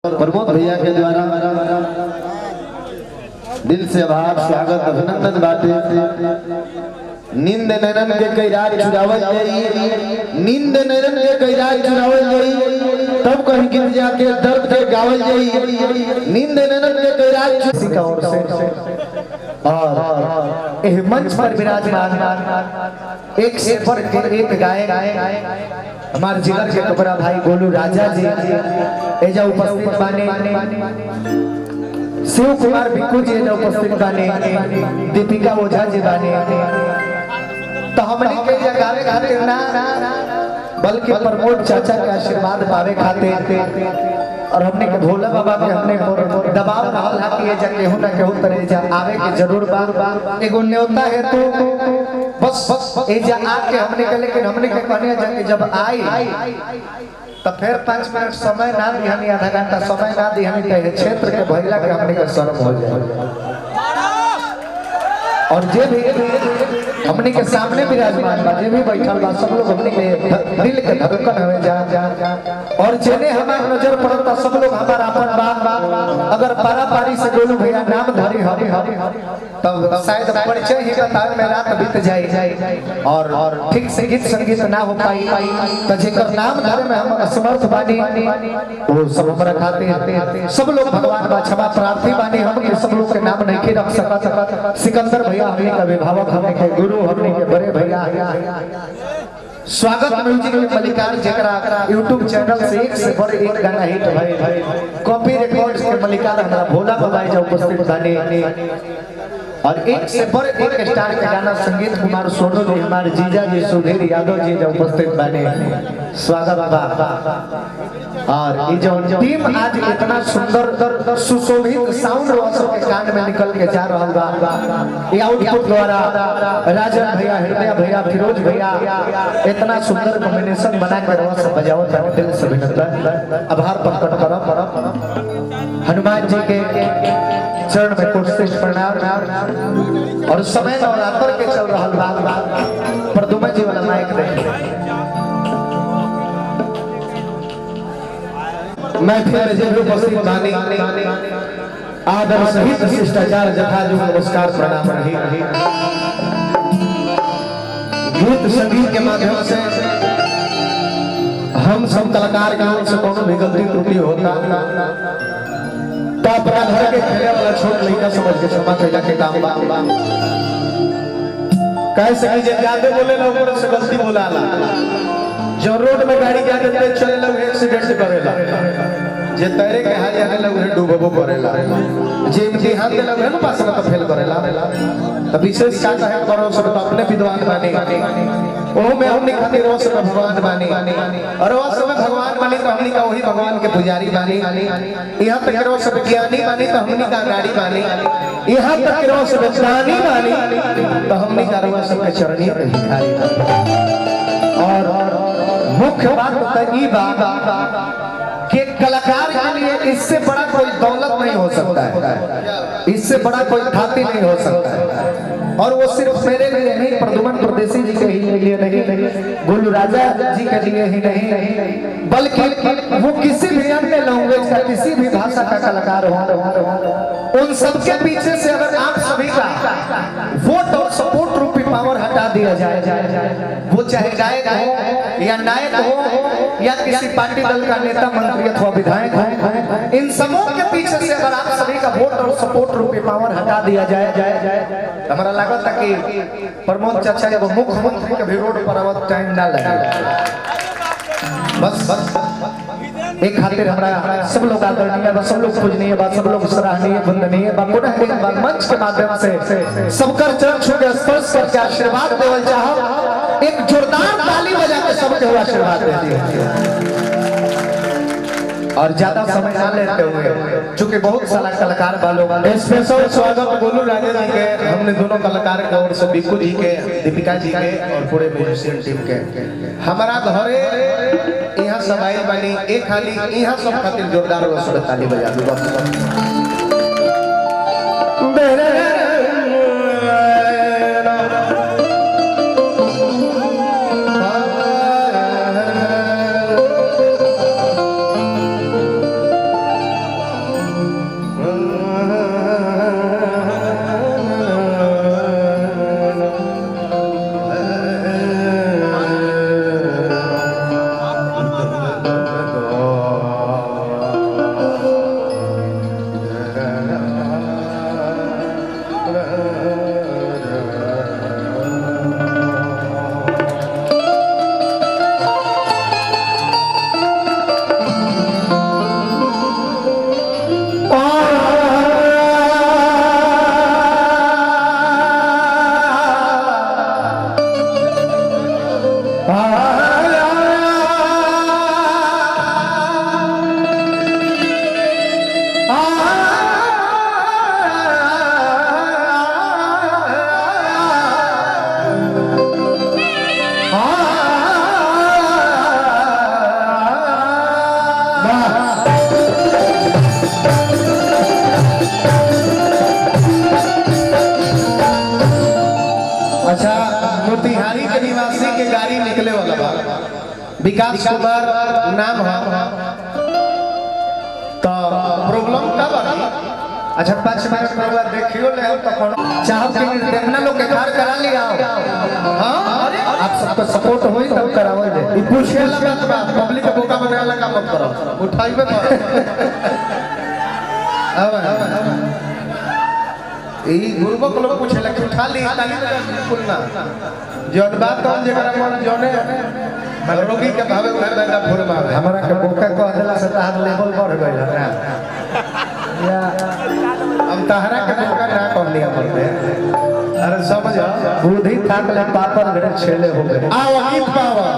प्रमोद भैया के द्वारा दिल से आभार स्वागत अभिनंदन बाटे। नींद नैनन के कई रात चुरावल जाई, नींद नैनन के कई रात चुरावल जाई, तब कहीं गिर जाके दर्द के गावल जाई। नींद नैनन के कई रात किसी का ओर से और एक मंच पर विराजमान एक से बढ़ के एक गायक हमारे जिगर के टुकड़ा भाई गोलू राजा जी एजा उपस्थित बाने, शिव कुमार बिक्कू जी एजा उपस्थित बाने, दीपिका ओझा जी बाने। तो हमने के गावे खातिर ना बल्कि प्रमोद चाचा के आशीर्वाद पावे खातिर और हमने के भोला बाबा के हमने दबाव रहल है कि एजा केहू ना केहू तरह जा आवे के जरूर बार एगो न्योता है तो बस एजा आके हमने के, लेकिन हमने के कहने जाके जब आई तो फिर 5 मिनट समय ना दिहनी, आधा घंटा समय ना दिहनी तो क्षेत्र के भइला के हमने के शर्म हो जाए। और जे भी हमने के सामने विराजमान बा, जे भी बैठल बा, सब लोग हमने के दिल के धड़कन हवे जा और जेने हमार नजर पड़ता सब लोग हमारा अपन बा। अगर पारा पारी से गोलू भैया नाम धरी हरी तब शायद परिचय ही बतावे में रात बीत जाए और ठीक से गीत संगीत ना हो पाई तो जेकर नाम धरे में हम असमर्थ बानी वो सब हमरा खातिर सब लोग भगवान बा क्षमा प्रार्थी बानी। हम के सब लोग के नाम नहीं के रख सकत। सिकंदर भैया हमने का अभिभावक, हमने के गुरु, हमने के बड़े भैया स्वागत म्यूजिक में मलिकार जकरा YouTube चैनल से एक से बढ़ एक गाना हिट भाई कॉपी रिकॉर्ड्स के मलिकार हमारा भोला बाबा जो उपस्थित बानी और एक से बढ़ एक स्टार के गाना संगीत कुमार सोनू जी, हमारे जीजा जी सुधीर यादव जी जो उपस्थित बाने, स्वागत बा। और ये जो टीम आज इतना सुंदर सुशोभित साउंड रोशन के कान में निकल के जा रहा बा, ये आउटपुट द्वारा राजन भैया, हृदय भैया, फिरोज भैया इतना सुंदर कॉम्बिनेशन बना के रवा सब बजाओ ताकि दिल से विनम्र आभार प्रकट करब। हनुमान जी के चरण में कोशिश प्रणाम और समय नवरात्र के चल रहा बा। प्रदुमन जी वाला माइक दे मैं फिर जे उपस्थित बानी आदर सहित शिष्टाचार जथा जो नमस्कार प्रणाम रही। गीत संगीत के माध्यम से हम सब कलाकार के ओर से कोनो भी गलती त्रुटि होता तो अपना घर के खेले वाला छोट लड़का समझ के क्षमा कैला के काम बा। कैसे कि जे ज्यादा बोले ना ऊपर से गलती बोलाला, जो रोड में गाड़ी ज्यादा तेज चले लोग एक्सीडेंट करेला, जे तैरे के हाल जाने लोग डूबबो करेला, जे इम्तिहान दे लोग है ना पास में तो फेल करेला। तो विशेष का है करो सब तो अपने विद्वान बानी ओ में हमने खातिर रोज में भगवान बानी और रोज में भगवान बानी तो हमनी का वही भगवान के पुजारी बानी। यहां तक रोज सब ज्ञानी बानी तो हमनी का गाड़ी बानी, यहां तक रोज सब ज्ञानी बानी तो हमनी का रोज सब के चरणी पे भिखारी बानी। और मुख्य बात तो ई बा कि कलाकार के लिए इससे बड़ा कोई दौलत नहीं हो सकता है, इससे बड़ा कोई ख्याति नहीं हो सकता है। और वो सिर्फ मेरे लिए नहीं, प्रदुमन परदेसी जी के ही लिए नहीं, गोलू राजा जी के लिए ही नहीं, बल्कि वो किसी भी अन्य लैंग्वेज का, किसी भी भाषा का कलाकार हो, उन सबके पीछे से अगर आप सभी का वोट और सपोर्ट रूपी पावर हटा दिया जाए, वो चाहे गायक हो या नायक हो या किसी पार्टी दल का नेता मंत्री अथवा विधायक हो, इन सबों के पीछे से अगर आप सभी का वोट और सपोर्ट रूपी पावर हटा दिया जाए हमारा लागत है कि प्रमोद चाचा एगो मुख्यमंत्री के भी रोड पर अब टाइम ना लगे। बस एक खातिर हमरा सब लोग आदरणीय बा, सब लोग पूजनीय बा, सब लोग सराहनीय वंदनीय बा। पुनः एक बार मंच के माध्यम से सबकर चरण छू के स्पर्श करके आशीर्वाद देवल चाहब। एक जोरदार ताली बजा के सबके आशीर्वाद दे दिए और ज्यादा समय ना लेते हुए चूंकि बहुत सारा कलाकार वालों स्पेशल स्वागत गोलू राजा जी के, हमने दोनों कलाकार के ओर से बिक्कू जी के, दीपिका जी के और पूरे म्यूजिशियन टीम के हमारा घरे यहाँ सब आई बानी। एक खाली यहाँ सब खातिर जोरदार ताली बजा दो। विकास कुमार नाम है तो प्रॉब्लम कब आ अच्छा 5 मिनट में हुआ देखियो ले तो कौन चाहो कि देखना लोग के घर करा लिया हां आप सबको सपोर्ट होई तब करावो दे ई पूछे ला बात पब्लिक के बोका बनाए लगा मत करो उठाइबे कर अब ई गुरुबक लोग पूछे ला कि उठा ली ताली बिल्कुल ना जौन बात कौन जेकरा मन जोने रोगी के भावे घर दादा फुरमा हमरा के बोका को देला से तार लेवल बढ़ गइल ना या हम तहरा के बोका ना कर लिया बोलते अरे समझ बुद्धि थाक ले पापर घरे छेले हो गए आओ गीत पावा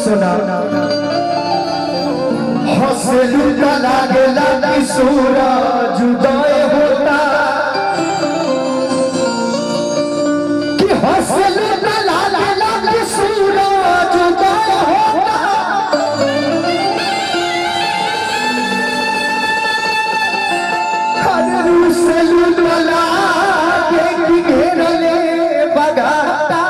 सुना हंसलू का लागेला कि सूरज उदय होता कि हंसलू का लागेला कि सूरज उदय होता हंसलू का लागे कि घेरले बगाता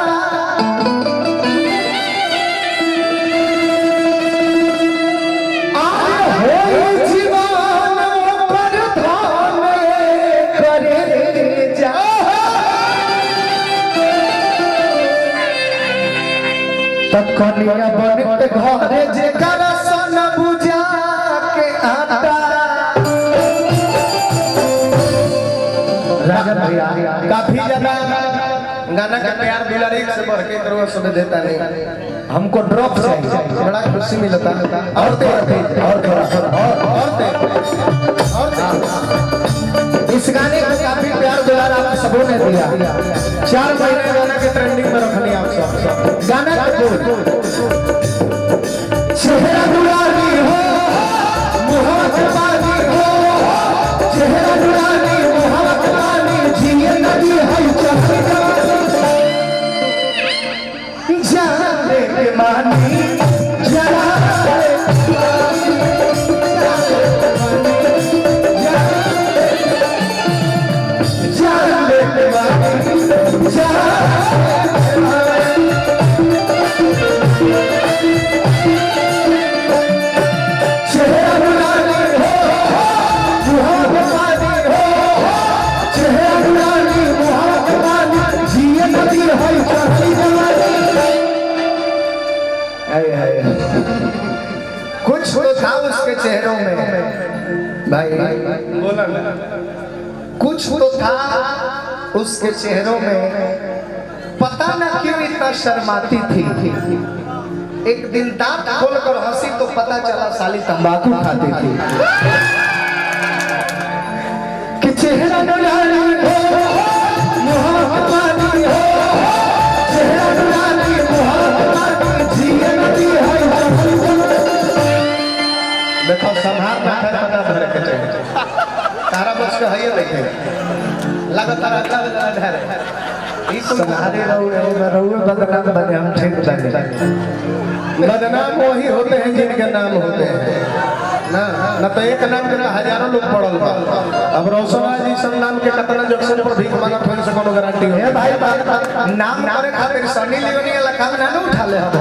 कनिया बन के घरे जेकर सन बुझा के आटा राजन भैया काफी ज्यादा गाना का प्यार दुलार एक से बढ़ के करो सब देता नहीं हमको ड्रॉप चाहिए बड़ा खुशी मिलता और इस गाने को काफी प्यार दुलार आप सबों ने दिया 4 महीने गाना के ट्रेंडिंग में रखनी आप सब गाना का बोल चेहरा दुलारी हो मोहब्बत वाली हो चेहरा दुलारी मोहब्बत वाली जिए नदी है चलती जाने के मानी जरा कुछ तो था उसके चेहरों में भाई बोला ना कुछ तो था उसके चेहरों में पता न क्यों इतना शर्माती थी एक दिन दांत खोलकर हंसी तो पता चला साली तंबाकू खाती थी कि चेहरा दुलारी हो मोहब्बत वाली हो चेहरा दुलारी मोहब्बत वाली जिए नदी है देखो संभार माथा पता धर के चाहिए तारा बस के है देखे लगातार अगला धर ई संभारे रहू बदनाम बने हम ठीक बने बदनाम वही होते हैं जिनके नाम होते हैं ना ना तो एक नाम के हजारों लोग पड़ल बा अब रोशना जी संनाम के कतना जंक्शन पर भीख मांगत होने से कोनो गारंटी है भाई नाम करे खातिर सनी लियोनी वाला काम ना उठा ले हम